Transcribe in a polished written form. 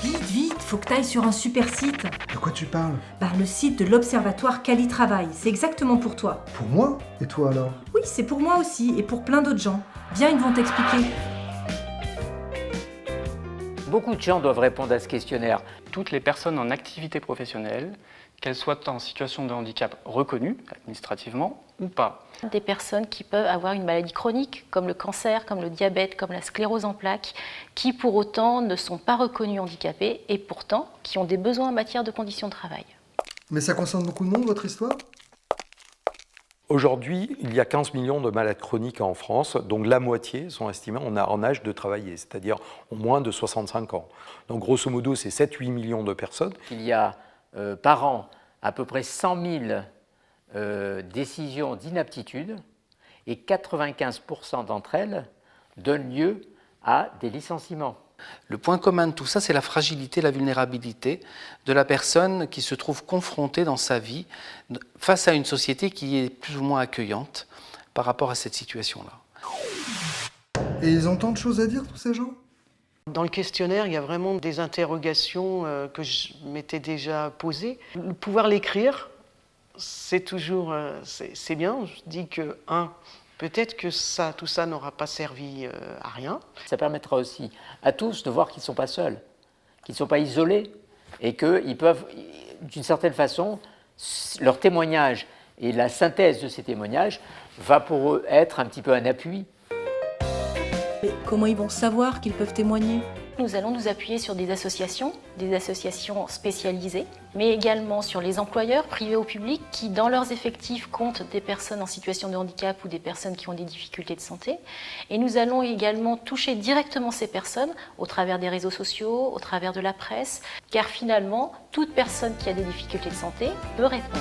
Vite, vite, faut que t'ailles sur un super site. De quoi tu parles? Le site de l'Observatoire Quali Travail, c'est exactement pour toi. Pour moi? Et toi alors? Oui, c'est pour moi aussi, et pour plein d'autres gens. Viens, ils vont t'expliquer. Beaucoup de gens doivent répondre à ce questionnaire. Toutes les personnes en activité professionnelle, qu'elles soient en situation de handicap reconnue administrativement ou pas. Des personnes qui peuvent avoir une maladie chronique, comme le cancer, comme le diabète, comme la sclérose en plaques, qui pour autant ne sont pas reconnues handicapées et pourtant qui ont des besoins en matière de conditions de travail. Mais ça concerne beaucoup de monde, votre histoire? Aujourd'hui, il y a 15 millions de malades chroniques en France, donc la moitié sont estimés en âge de travailler, c'est-à-dire au moins de 65 ans. Donc grosso modo, c'est 7-8 millions de personnes. Il y a par an à peu près 100 000 décisions d'inaptitude et 95% d'entre elles donnent lieu à des licenciements. Le point commun de tout ça, c'est la fragilité, la vulnérabilité de la personne qui se trouve confrontée dans sa vie face à une société qui est plus ou moins accueillante par rapport à cette situation-là. Et ils ont tant de choses à dire, tous ces gens? Dans le questionnaire, il y a vraiment des interrogations que je m'étais déjà posées. Pouvoir l'écrire, c'est toujours c'est bien. Je dis que, peut-être que tout ça n'aura pas servi à rien. Ça permettra aussi à tous de voir qu'ils ne sont pas seuls, qu'ils ne sont pas isolés et qu'ils peuvent, d'une certaine façon, leur témoignage et la synthèse de ces témoignages va pour eux être un petit peu un appui. Mais comment ils vont savoir qu'ils peuvent témoigner? Nous allons nous appuyer sur des associations spécialisées, mais également sur les employeurs privés ou publics qui, dans leurs effectifs, comptent des personnes en situation de handicap ou des personnes qui ont des difficultés de santé. Et nous allons également toucher directement ces personnes au travers des réseaux sociaux, au travers de la presse, car finalement, toute personne qui a des difficultés de santé peut répondre.